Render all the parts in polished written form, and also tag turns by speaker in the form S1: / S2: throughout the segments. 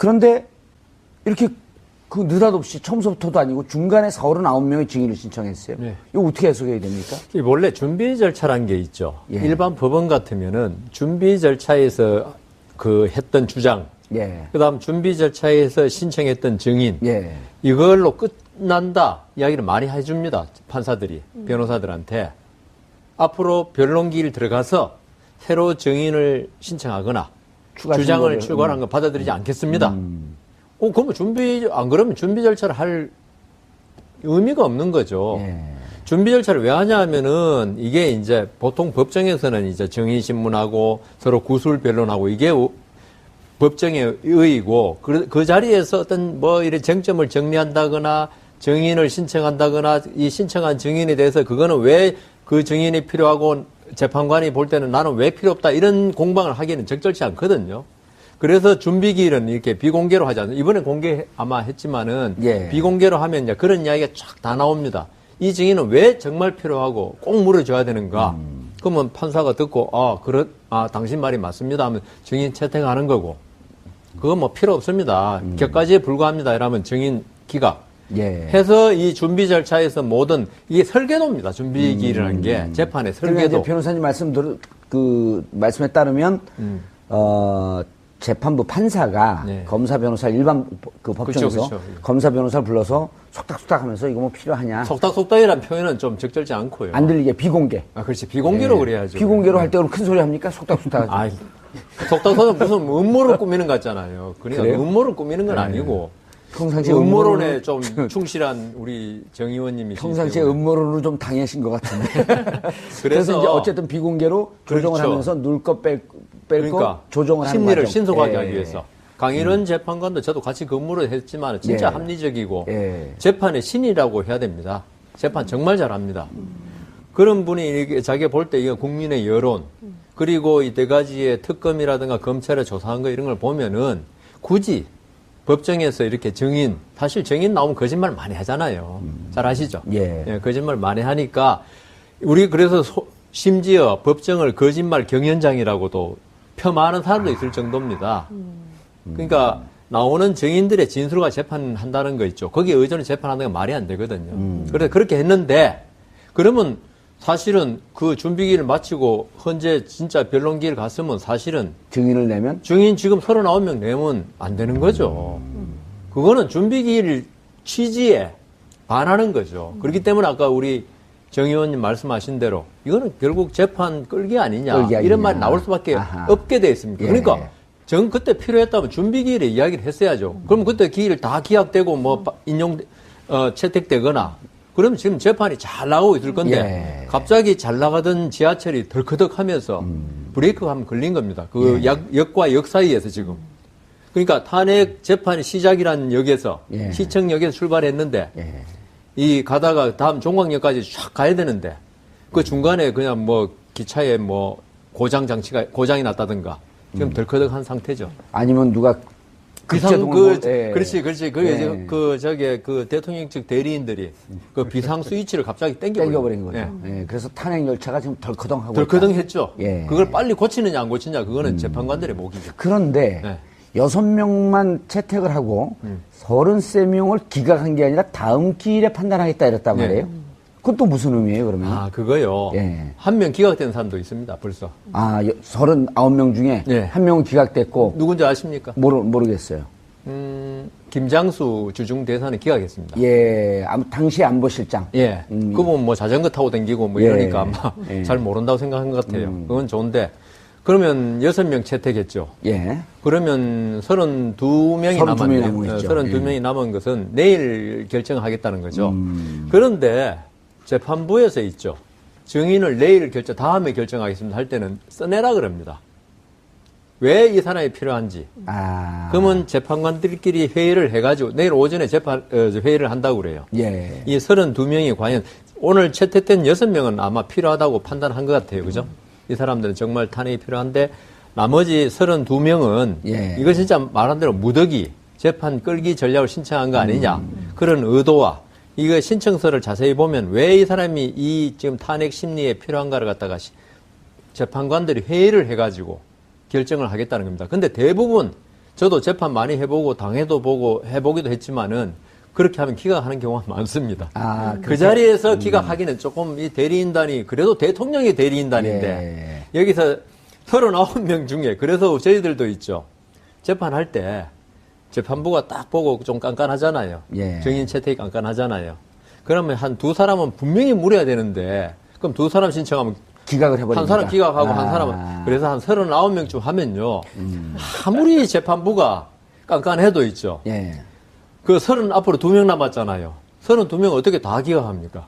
S1: 그런데 이렇게 그 느닷없이 처음부터도 아니고 중간에 49명의 증인을 신청했어요. 네. 이거 어떻게 해석해야 됩니까?
S2: 원래 준비 절차라는 게 있죠.
S1: 예.
S2: 일반 법원 같으면은 준비 절차에서 그 했던 주장,
S1: 예.
S2: 그다음 준비 절차에서 신청했던 증인,
S1: 예.
S2: 이걸로 끝난다 이야기를 많이 해줍니다. 판사들이 변호사들한테 앞으로 변론기일 들어가서 새로 증인을 신청하거나 주장을 출고한 거 받아들이지 않겠습니다. 그러면 안 그러면 준비 절차를 할 의미가 없는 거죠.
S1: 예.
S2: 준비 절차를 왜 하냐 하면은 이게 이제 보통 법정에서는 이제 증인신문하고 서로 구술 변론하고 이게 법정의 의의고 그 자리에서 어떤 뭐 이런 쟁점을 정리한다거나 증인을 신청한다거나 이 신청한 증인에 대해서 그거는 왜 그 증인이 필요하고 재판관이 볼 때는 나는 왜 필요 없다 이런 공방을 하기에는 적절치 않거든요. 그래서 준비기일은 이렇게 비공개로 하지 않아요. 이번에 공개 아마 했지만은
S1: 예.
S2: 비공개로 하면 이제 그런 이야기가 쫙 다 나옵니다. 이 증인은 왜 정말 필요하고 꼭 물어줘야 되는가? 그러면 판사가 듣고 당신 말이 맞습니다 하면 증인 채택하는 거고 그건 뭐 필요 없습니다. 격가지에 불과합니다. 이러면 증인 기각.
S1: 예.
S2: 해서 이 준비 절차에서 모든 이게 설계도입니다. 준비기일이라는 게 재판의 설계도.
S1: 이제 변호사님 말씀에 따르면 재판부 판사가
S2: 네.
S1: 검사 변호사 일반 그 법정에서
S2: 그렇죠.
S1: 검사 변호사를 불러서 속닥속닥 하면서 이거 뭐 필요하냐.
S2: 속닥속닥이라는 표현은 좀 적절치 않고요.
S1: 안 들리게 비공개.
S2: 그렇지. 비공개로 그래야죠.
S1: 비공개로 할 때 그럼 큰 소리 합니까? 속닥속닥.
S2: 속닥속닥 무슨 음모를 꾸미는 것 같잖아요. 그러니까
S1: 그래요?
S2: 음모를 꾸미는 건 아니고.
S1: 평상시에
S2: 음모론에 좀 충실한 우리 정 의원님이시죠.
S1: 평상시에 음모론으로 좀 당하신 것 같은데. 그래서 이제 어쨌든 비공개로 조정을
S2: 그렇죠.
S1: 하면서 넣을 것 뺄
S2: 그러니까
S1: 조정을 하는
S2: 심리를
S1: 과정.
S2: 신속하게 하기 위해서. 강일원 재판관도 저도 같이 근무를 했지만 진짜 합리적이고 재판의 신이라고 해야 됩니다. 재판 정말 잘합니다. 그런 분이 자기가 볼 때 이거 국민의 여론 그리고 이 네 가지의 특검이라든가 검찰에 조사한 거 이런 걸 보면은 굳이 법정에서 이렇게 사실 증인 나오면 거짓말 많이 하잖아요. 잘 아시죠?
S1: 예,
S2: 거짓말 많이 하니까 우리 그래서 심지어 법정을 거짓말 경연장이라고도 표마하는 사람도 있을 정도입니다. 그러니까 나오는 증인들의 진술과 재판한다는 거 있죠. 거기에 의존해 재판하는 건 말이 안 되거든요. 그래서 그렇게 했는데 그러면 사실은 그 준비기를 마치고 현재 진짜 변론기를 갔으면 사실은
S1: 증인을 내면
S2: 증인 지금 39명 내면 안 되는 거죠. 그거는 준비기일 취지에 반하는 거죠. 그렇기 때문에 아까 우리 정 의원님 말씀하신 대로 이거는 결국 재판 끌기 아니냐 이런 말이 나올 수밖에 없게 돼 있습니다. 그러니까 그때 필요했다면 준비기일에 이야기를 했어야죠. 그럼 그때 기일 다 기각되고 뭐 채택되거나 그럼 지금 재판이 잘 나오고 있을 건데 갑자기 잘 나가던 지하철이 덜커덕 하면서 브레이크가 한번 걸린 겁니다. 그 역과 역 사이에서 지금. 그러니까 탄핵 재판이 시작이라는 역에서 시청역에서 출발했는데 이 가다가 다음 종강역까지 쫙 가야 되는데 그 중간에 그냥 뭐 기차에 뭐 고장이 났다든가 지금 덜커덕한 상태죠.
S1: 아니면 누가
S2: 그렇지. 그 대통령 측 대리인들이 그 비상 스위치를 갑자기
S1: 땡겨버린 거죠. 그래서 탄핵 열차가 지금
S2: 덜커덩했죠. 그걸 빨리 고치느냐 안 고치느냐 그거는 재판관들의 몫이죠.
S1: 그런데 6명만 채택을 하고 33명을 기각한 게 아니라 다음 기일에 판단하겠다 이랬단 말이에요. 그건 또 무슨 의미예요, 그러면?
S2: 그거요. 한 명 기각된 사람도 있습니다, 벌써.
S1: 39명 중에 한 명은 기각됐고.
S2: 누군지 아십니까?
S1: 모르겠어요.
S2: 김장수 주중 대사는 기각했습니다.
S1: 당시 안보실장.
S2: 그분 뭐 자전거 타고 다니고 뭐 이러니까 아마 잘 모른다고 생각한 것 같아요. 그건 좋은데. 그러면 6명 채택했죠. 그러면 32명이 남았네요. 32명이 남은 것은 내일 결정하겠다는 거죠. 그런데 재판부에서 있죠. 증인을 내일 다음에 결정하겠습니다 할 때는 써내라 그럽니다. 왜 이 사람이 필요한지. 그러면 재판관들끼리 회의를 해가지고 내일 오전에 회의를 한다고 그래요. 이 32명이 과연 오늘 채택된 6명은 아마 필요하다고 판단한 것 같아요. 그죠? 이 사람들은 정말 탄핵이 필요한데 나머지 32명은 이거 진짜 말한 대로 무더기 재판 끌기 전략을 신청한 거 아니냐. 그런 의도와 이거 신청서를 자세히 보면 왜 이 사람이 이 지금 탄핵 심리에 필요한가를 갖다가 재판관들이 회의를 해가지고 결정을 하겠다는 겁니다. 근데 대부분 저도 재판 많이 해보고 당해도 보고 해보기도 했지만은 그렇게 하면 기각하는 경우가 많습니다. 그 자리에서 기각하기는 조금 이 대리인단이 그래도 대통령이 대리인단인데 여기서 39명 중에 그래서 저희들도 있죠. 재판할 때 재판부가 딱 보고 좀 깐깐하잖아요. 증인 채택이 깐깐하잖아요. 그러면 한 두 사람은 분명히 물어야 되는데 그럼 두 사람 신청하면
S1: 기각을 해버립니다.
S2: 한 사람 기각하고 한 사람은 그래서 한 39명쯤 하면요. 아무리 재판부가 깐깐해도 있죠. 그 30 앞으로 2명 남았잖아요. 32명 어떻게 다 기각합니까?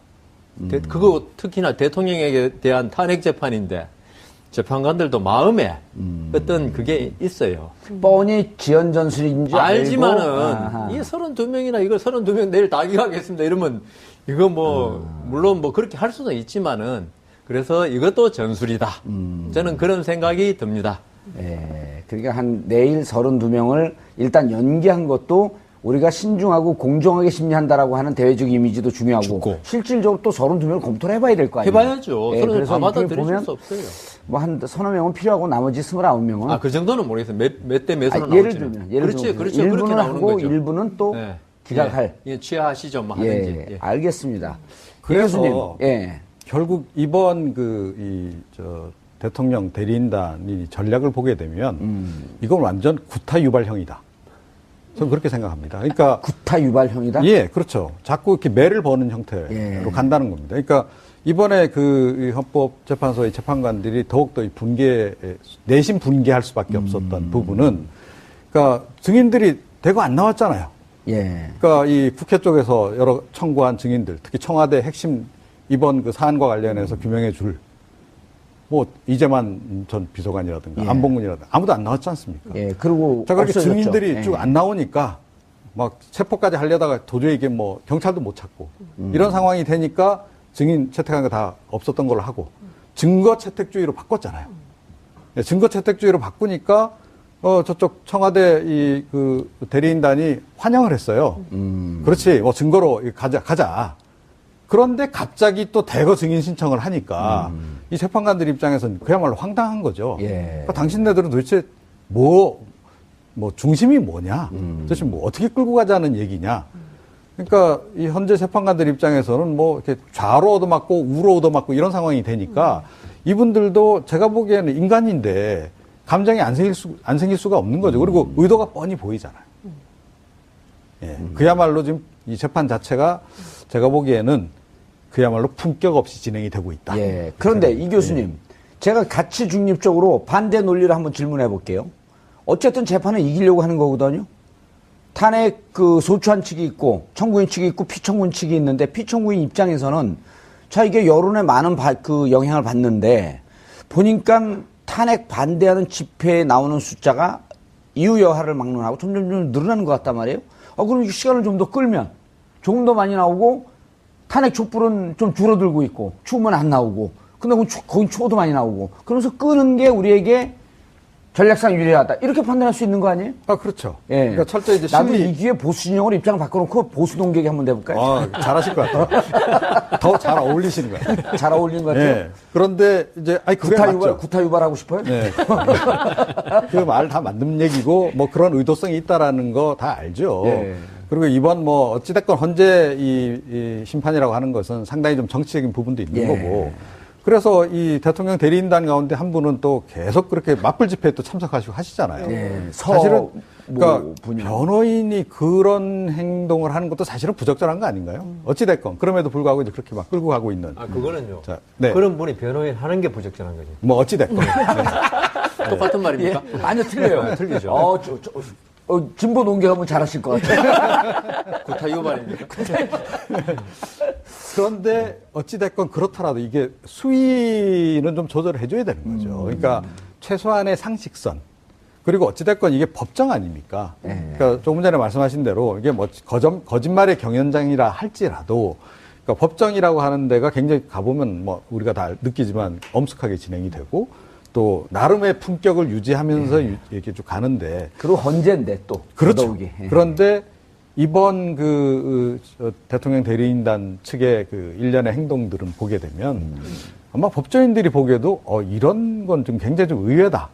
S2: 그거 특히나 대통령에 대한 탄핵 재판인데 재판관들도 마음에 어떤 그게 있어요.
S1: 뻔히 지연 전술인 줄
S2: 알지만은 이 32명이나 이걸 32명 내일 다 기각하겠습니다. 이러면 이거 뭐 물론 뭐 그렇게 할 수도 있지만은 그래서 이것도 전술이다. 저는 그런 생각이 듭니다.
S1: 그러니까 한 내일 32명을 일단 연기한 것도 우리가 신중하고 공정하게 심리한다라고 하는 대외적 이미지도 중요하고 실질적으로 또 32명을 검토를 해봐야 될 거 아니에요.
S2: 해봐야죠. 그래서 다마다 드릴 수 없어요.
S1: 뭐 한 서너 명은 필요하고 나머지 29명은
S2: 그 정도는 모르겠어요. 몇 대 몇으로 나올지.
S1: 예를 들면
S2: 그렇죠.
S1: 일부는
S2: 그렇게 나오는
S1: 하고
S2: 거죠.
S1: 일부는 또 기각할.
S2: 취하하시죠, 뭐 하든지.
S1: 알겠습니다.
S3: 그래서 결국 이번 대통령 대리인단이 전략을 보게 되면 이건 완전 구타 유발형이다. 저는 그렇게 생각합니다. 그러니까
S1: 구타 유발형이다?
S3: 예, 그렇죠. 자꾸 이렇게 매를 버는 형태로 간다는 겁니다. 그러니까 이번에 헌법재판소의 재판관들이 더욱더 내심 분개할 수밖에 없었던 부분은, 그러니까 증인들이 대거 안 나왔잖아요. 그러니까 이 국회 쪽에서 여러 청구한 증인들, 특히 청와대 핵심 이번 그 사안과 관련해서 규명해 줄, 뭐 이재만 전 비서관이라든가 안봉근이라든가 아무도 안 나왔지 않습니까?
S1: 그리고
S3: 자, 그렇게 증인들이 쭉 안 나오니까 막 체포까지 하려다가 도저히 이게 뭐 경찰도 못 찾고 이런 상황이 되니까 증인 채택한 거 다 없었던 걸로 하고 증거 채택주의로 바꿨잖아요. 증거 채택주의로 바꾸니까 저쪽 청와대 그 대리인단이 환영을 했어요. 그렇지, 뭐 증거로 가자. 그런데 갑자기 또 대거 증인 신청을 하니까 이 재판관들 입장에서는 그야말로 황당한 거죠. 그러니까 당신네들은 도대체 뭐 중심이 뭐냐? 도대체 뭐 어떻게 끌고 가자는 얘기냐? 그러니까 이 현재 재판관들 입장에서는 뭐 이렇게 좌로 얻어맞고 우로 얻어맞고 이런 상황이 되니까 이분들도 제가 보기에는 인간인데 감정이 안 생길 수가 없는 거죠. 그리고 의도가 뻔히 보이잖아요. 그야말로 지금 이 재판 자체가 제가 보기에는 그야말로 품격 없이 진행이 되고 있다.
S1: 그런데 이 교수님, 제가 가치 중립적으로 반대 논리를 한번 질문해 볼게요. 어쨌든 재판은 이기려고 하는 거거든요. 탄핵 소추안 측이 있고 청구인 측이 있고 피청구인 측이 있는데 피청구인 입장에서는 자 이게 여론에 많은 영향을 받는데 보니까 탄핵 반대하는 집회에 나오는 숫자가 이유 여하를 막론하고 점점 늘어나는 것 같단 말이에요. 그럼 시간을 좀 더 끌면 조금 더 많이 나오고 탄핵 촛불은 좀 줄어들고 있고 추우면 안 나오고 근데 거긴 추워도 많이 나오고 그러면서 끄는 게 우리에게 전략상 유리하다 이렇게 판단할 수 있는 거 아니에요?
S3: 그렇죠. 그러니까 철저히 이제
S1: 나도 이 기회에 보수 진영으로 입장을 바꿔놓고 보수 동객이 한번 내볼까요?
S3: 잘하실 것 같아요. 더 잘 어울리시는 것 같아요.
S1: 잘 어울리는 것 같아요.
S3: 그런데 이제
S1: 구타 유발하고 싶어요?
S3: 그 말 다 맞는 얘기고 뭐 그런 의도성이 있다라는 거 다 알죠. 그리고 이번 뭐 어찌됐건 헌재 이 심판이라고 하는 것은 상당히 좀 정치적인 부분도 있는 거고. 그래서 이 대통령 대리인단 가운데 한 분은 또 계속 그렇게 맞불 집회에 또 참석하시고 하시잖아요. 사실은 그러니까 변호인이 그런 행동을 하는 것도 사실은 부적절한 거 아닌가요? 어찌됐건 그럼에도 불구하고 이제 그렇게 막 끌고 가고 있는.
S2: 그거는요. 그런 분이 변호인 하는 게 부적절한 거죠.
S3: 뭐 어찌됐건.
S2: 똑같은 말입니까?
S1: 아니요, 틀려요.
S2: 틀리죠.
S1: 진보 농객하면 잘하실 것 같아요.
S2: 구타 유발입니까?
S3: 그런데 어찌됐건 그렇더라도 이게 수위는 좀 조절을 해줘야 되는 거죠. 그러니까 최소한의 상식선. 그리고 어찌됐건 이게 법정 아닙니까? 그러니까 조금 전에 말씀하신 대로 이게 뭐 거짓말의 경연장이라 할지라도 그러니까 법정이라고 하는 데가 굉장히 가보면 뭐 우리가 다 느끼지만 엄숙하게 진행이 되고 또 나름의 품격을 유지하면서 이렇게 쭉 가는데
S1: 그리고 헌재인데 또
S3: 그렇죠. 그런데 이번 대통령 대리인단 측의 일련의 행동들은 보게 되면 아마 법조인들이 보기에도 이런 건 좀 굉장히 좀 의외다.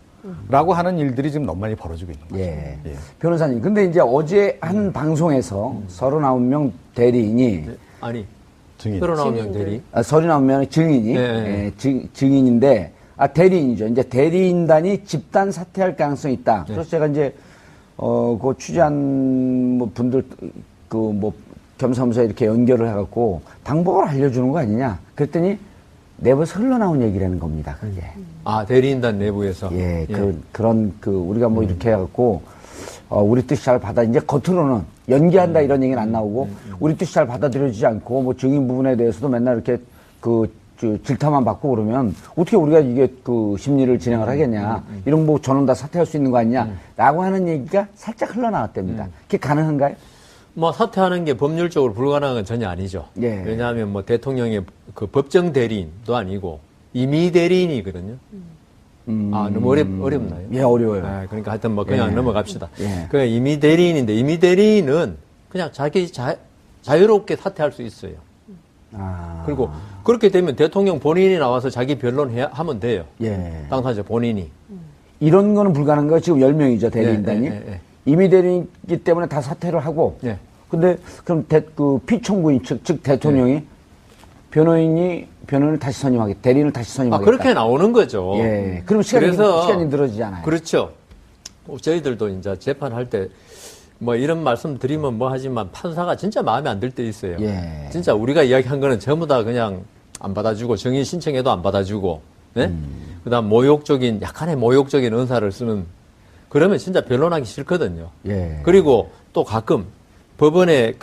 S3: 라고 하는 일들이 지금 너무 많이 벌어지고 있는 거죠.
S1: 예. 예. 변호사님, 근데 이제 어제 한 방송에서 39명 대리인이
S2: 아니
S3: 증인.
S2: 39명 대리.
S1: 39명 증인이
S2: 네.
S1: 증인인데 대리인이죠. 이제 대리인단이 집단 사퇴할 가능성이 있다.
S2: 네.
S1: 그래서 제가 이제 그 취재한 뭐 분들 뭐 겸사겸사 이렇게 연결을 해갖고 방법을 알려주는 거 아니냐. 그랬더니 내부에서 흘러나온 얘기라는 겁니다. 그게.
S2: 대리인단 내부에서.
S1: 예, 그런 우리가 뭐 이렇게 해갖고 우리 뜻이 잘 이제 겉으로는 연기한다 이런 얘기는 안 나오고 우리 뜻이 잘 받아들여지지 않고 뭐 증인 부분에 대해서도 맨날 이렇게 질타만 받고 그러면 어떻게 우리가 이게 심리를 진행을 하겠냐. 이런 뭐 저는 다 사퇴할 수 있는 거 아니냐. 라고 하는 얘기가 살짝 흘러나왔답니다. 그게 가능한가요?
S2: 뭐 사퇴하는 게 법률적으로 불가능한 건 전혀 아니죠.
S1: 예.
S2: 왜냐하면 뭐 대통령의 그 법정 대리인도 아니고 임의 대리인이거든요. 너무 어렵나요?
S1: 예, 어려워요.
S2: 그러니까 하여튼 뭐 그냥 넘어갑시다.
S1: 예.
S2: 그 임의 대리인인데 임의 대리인은 그냥 자기 자유롭게 사퇴할 수 있어요. 그리고 그렇게 되면 대통령 본인이 나와서 자기 변론하면 돼요.
S1: 예.
S2: 당사자 본인이.
S1: 이런 거는 불가능한가요? 지금 10명이죠, 대리인단이.
S2: 예.
S1: 임의 대리인이기 때문에 다 사퇴를 하고.
S2: 예.
S1: 근데 그럼 피청구인 즉 대통령이 변호인을 다시 선임하겠다. 대리인을 다시 선임하겠다.
S2: 그렇게 나오는 거죠.
S1: 예. 그럼 시간이 늘어지잖아요.
S2: 그렇죠. 저희들도 이제 재판할 때 뭐 이런 말씀 드리면 뭐 하지만 판사가 진짜 마음에 안 들 때 있어요.
S1: 예.
S2: 진짜 우리가 이야기한 거는 전부 다 그냥 안 받아주고 증인 신청해도 안 받아주고, 네? 그다음 약간의 모욕적인 언사를 쓰는 그러면 진짜 변론하기 싫거든요.
S1: 예.
S2: 그리고 또 가끔 법원에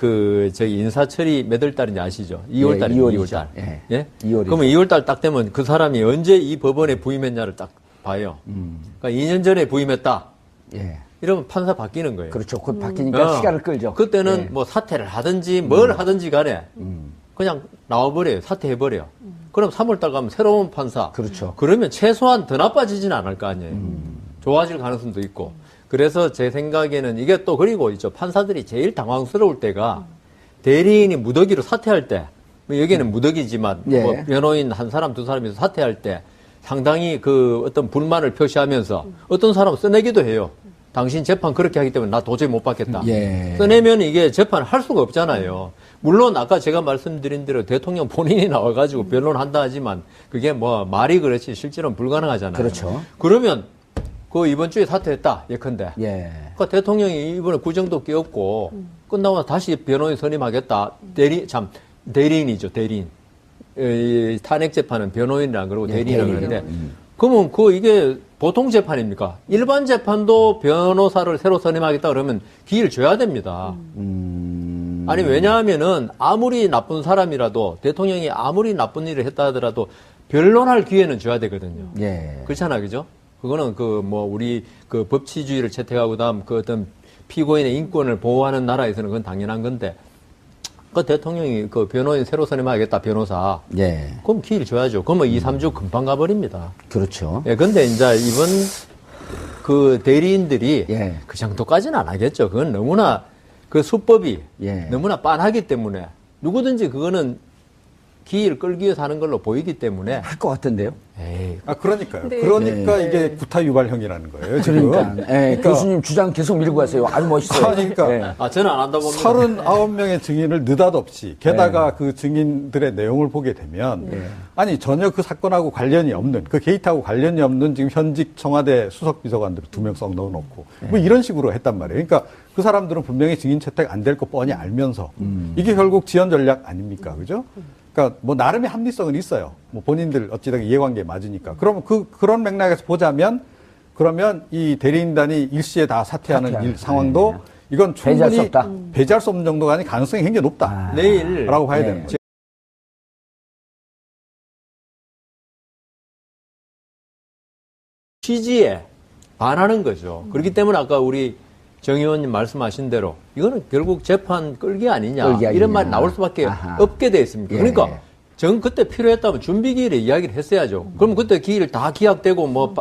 S2: 인사처리 몇 월 달인지 아시죠? 2월 달이죠. 2월 달.
S1: 예.
S2: 예?
S1: 2월이죠.
S2: 그러면 2월 달 딱 되면 그 사람이 언제 이 법원에 부임했냐를 딱 봐요. 그러니까 2년 전에 부임했다.
S1: 예.
S2: 이러면 판사 바뀌는 거예요.
S1: 그렇죠. 곧 바뀌니까 시간을 끌죠.
S2: 그때는
S1: 예.
S2: 뭐 사퇴를 하든지 뭘 하든지 간에 그냥 나와버려요. 사퇴해버려요. 그럼 3월달 가면 새로운 판사.
S1: 그렇죠.
S2: 그러면 최소한 더 나빠지지는 않을 거 아니에요. 좋아질 가능성도 있고. 그래서 제 생각에는 이게 또 그리고 있죠. 판사들이 제일 당황스러울 때가 대리인이 무더기로 사퇴할 때, 뭐 여기는 무더기지만
S1: 예.
S2: 뭐 변호인 한 사람 두 사람이 사퇴할 때 상당히 어떤 불만을 표시하면서 어떤 사람은 써내기도 해요. 당신 재판 그렇게 하기 때문에 나 도저히 못 받겠다.
S1: 예.
S2: 써내면 이게 재판을 할 수가 없잖아요. 물론 아까 제가 말씀드린 대로 대통령 본인이 나와가지고 변론한다 하지만 그게 뭐 말이 그렇지 실제로는 불가능하잖아요.
S1: 그렇죠.
S2: 그러면 이번 주에 사퇴했다 예컨대.
S1: 예.
S2: 그러니까 대통령이 이번에 구정도 끼었고 끝나고 다시 변호인 선임하겠다. 대리인이죠, 대리인. 탄핵 재판은 변호인이라 그러고 대리인이라고 그러는데 그러면 이게 보통 재판입니까? 일반 재판도 변호사를 새로 선임하겠다 그러면 기회를 줘야 됩니다. 아니 왜냐하면은 아무리 나쁜 사람이라도 대통령이 아무리 나쁜 일을 했다 하더라도 변론할 기회는 줘야 되거든요.
S1: 예.
S2: 그렇잖아, 그죠? 그거는 우리 법치주의를 채택하고 그다음 어떤 피고인의 인권을 보호하는 나라에서는 그건 당연한 건데 대통령이 변호인 새로 선임하겠다, 변호사.
S1: 예.
S2: 그럼 기회를 줘야죠. 그러면 2, 3주 금방 가버립니다.
S1: 그렇죠.
S2: 예, 근데 이제 이번 대리인들이
S1: 예.
S2: 그 정도까지는 안 하겠죠. 그건 너무나 수법이
S1: 예.
S2: 너무나 빤하기 때문에 누구든지 그거는 기회를 끌기 위해서 하는 걸로 보이기 때문에
S1: 할 것 같은데요.
S2: 에이.
S3: 그러니까요.
S4: 네.
S3: 그러니까 이게 구타 유발형이라는 거예요. 지금.
S1: 그러니까 교수님 주장 계속 밀고 가세요. 아주 멋있어요.
S3: 그러니까
S1: 예.
S2: 저는 안 한다고 봅니다.
S3: 39명의 증인을 느닷없이 게다가 그 증인들의 내용을 보게 되면 아니 전혀 그 사건하고 관련이 없는 그 게이트하고 관련이 없는 지금 현직 청와대 수석 비서관들 2명 썩 넣어놓고 뭐 이런 식으로 했단 말이에요. 그러니까 그 사람들은 분명히 증인 채택 안 될 거 뻔히 알면서 이게 결국 지연 전략 아닙니까? 그죠? 그러니까 뭐 나름의 합리성은 있어요. 뭐 본인들 어찌됐든 이해관계에 맞으니까. 그러면 그런 맥락에서 보자면 그러면 이 대리인단이 일시에 다 사퇴하는 상황도 이건 충분히 배제할 수 없는 정도가 아닌 가능성이 굉장히 높다. 내일라고 봐야 되는 거죠.
S2: 취지에 반하는 거죠. 그렇기 때문에 아까 우리 정 의원님 말씀하신 대로 이거는 결국 재판 끌기 아니냐 이런 말이 나올 수밖에 없게 돼 있습니다.
S1: 예.
S2: 그러니까 그때 필요했다면 준비기일에 이야기를 했어야죠. 그럼 그때 기일 다 기각되고 뭐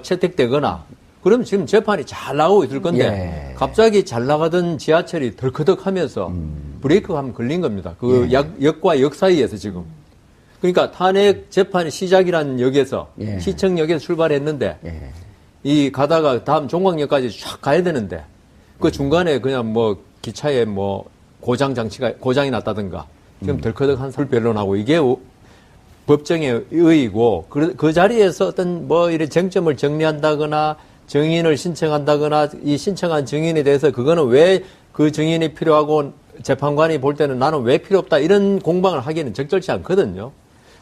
S2: 채택되거나 그러면 지금 재판이 잘 나오고 있을 건데 갑자기 잘 나가던 지하철이 덜커덕하면서 브레이크가 한번 걸린 겁니다. 역과 역 사이에서 지금. 그러니까 탄핵 재판의 시작이라는 역에서
S1: 예.
S2: 시청역에서 출발했는데
S1: 예.
S2: 이 가다가 다음 종강역까지 쫙 가야 되는데 그 중간에 그냥 뭐 기차에 뭐 고장이 났다든가 지금 덜커덕한 사람 변론하고 이게 법정의 의의고 그 자리에서 어떤 뭐 이런 쟁점을 정리한다거나 증인을 신청한다거나 이 신청한 증인에 대해서 그거는 왜 그 증인이 필요하고 재판관이 볼 때는 나는 왜 필요 없다 이런 공방을 하기에는 적절치 않거든요.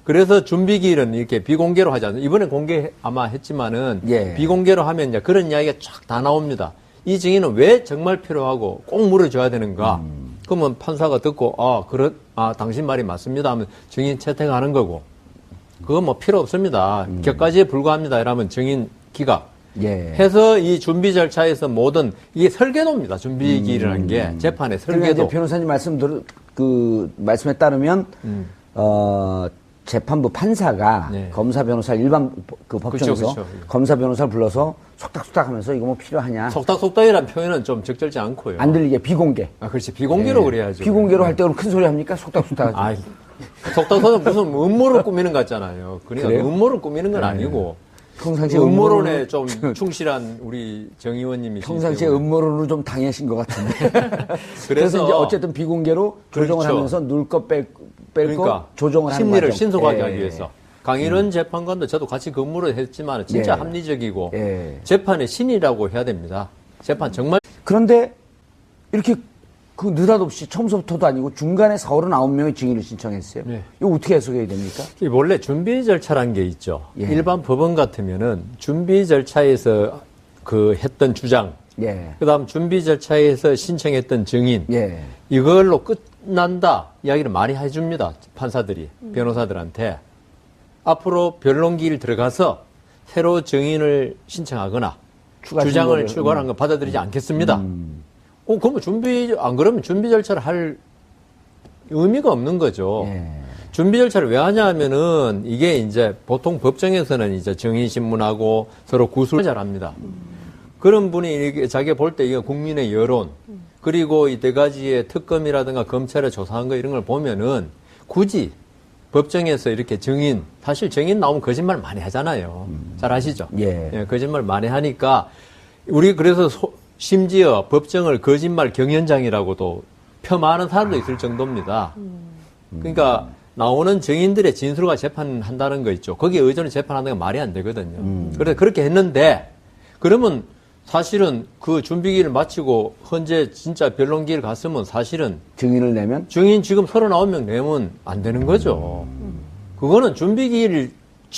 S2: 그래서 준비기일은 이렇게 비공개로 하지 않습니까? 이번에 공개 아마 했지만은
S1: 예.
S2: 비공개로 하면 이제 그런 이야기가 쫙 다 나옵니다. 이 증인은 왜 정말 필요하고 꼭 물어줘야 되는가? 그러면 판사가 듣고 당신 말이 맞습니다 하면 증인 채택하는 거고 그건 뭐 필요 없습니다. 격가지에 불과합니다. 이러면 증인 기각.
S1: 예.
S2: 해서 이 준비 절차에서 모든 이게 설계도입니다. 준비기일이라는 게 재판의 설계도.
S1: 변호사님 말씀에 따르면 재판부 판사가
S2: 네.
S1: 검사 변호사 일반 그 법정에서
S2: 그쵸.
S1: 검사 변호사를 불러서 속닥속닥하면서 이거 뭐 필요하냐?
S2: 속닥속닥이라는 표현은 좀 적절치 않고요.
S1: 안 들리게 비공개.
S2: 그렇지. 비공개로
S1: 예.
S2: 그래야죠.
S1: 비공개로 할 때 그럼 큰 소리 합니까? 속닥속닥.
S2: 속닥속닥은 무슨 음모를 꾸미는 것 같잖아요. 그러니까
S1: 그래요?
S2: 음모를 꾸미는 건 아니고.
S1: 평상시에
S2: 음모론에 좀 충실한 우리 정 의원님이
S1: 평상시에 음모론으로 좀 당하신 것 같은데. 그래서 이제 어쨌든 비공개로 조정을
S2: 그렇죠.
S1: 하면서 누를 것 빼고
S2: 그러니까
S1: 조정을 하는
S2: 심리를
S1: 과정.
S2: 신속하게 하기 위해서. 강일원 재판관도 저도 같이 근무를 했지만 진짜 합리적이고 재판의 신이라고 해야 됩니다. 재판 정말.
S1: 그런데 이렇게 그 느닷없이 처음부터도 아니고 중간에 49명의 증인을 신청했어요.
S2: 네.
S1: 이거 어떻게 해석해야 됩니까?
S2: 원래 준비 절차라는 게 있죠.
S1: 예.
S2: 일반 법원 같으면은 준비 절차에서 그 했던 주장, 그다음 준비 절차에서 신청했던 증인, 이걸로 끝난다 이야기를 많이 해줍니다. 판사들이 변호사들한테 앞으로 변론기일 들어가서 새로 증인을 신청하거나 주장을 출발한 건 받아들이지 않겠습니다. 그러면 안 그러면 준비 절차를 할 의미가 없는 거죠. 준비 절차를 왜 하냐 하면은 이게 이제 보통 법정에서는 이제 증인 신문하고 서로 구술을 잘 합니다. 그런 분이 자기가 볼 때 이거 국민의 여론 그리고 이 네 가지의 특검이라든가 검찰에 조사한 거 이런 걸 보면은 굳이 법정에서 이렇게 사실 증인 나오면 거짓말 많이 하잖아요. 잘 아시죠? 거짓말 많이 하니까 우리 그래서 심지어 법정을 거짓말 경연장이라고도 폄하하는 사람도 있을 정도입니다. 그러니까 나오는 증인들의 진술과 재판한다는 거 있죠. 거기에 의존해 재판하는 건 말이 안 되거든요. 그래서 그렇게 했는데 그러면 사실은 그 준비기를 마치고 현재 진짜 변론기를 갔으면 사실은
S1: 증인을 내면?
S2: 증인 지금 39명 내면 안 되는 거죠. 그거는 준비기일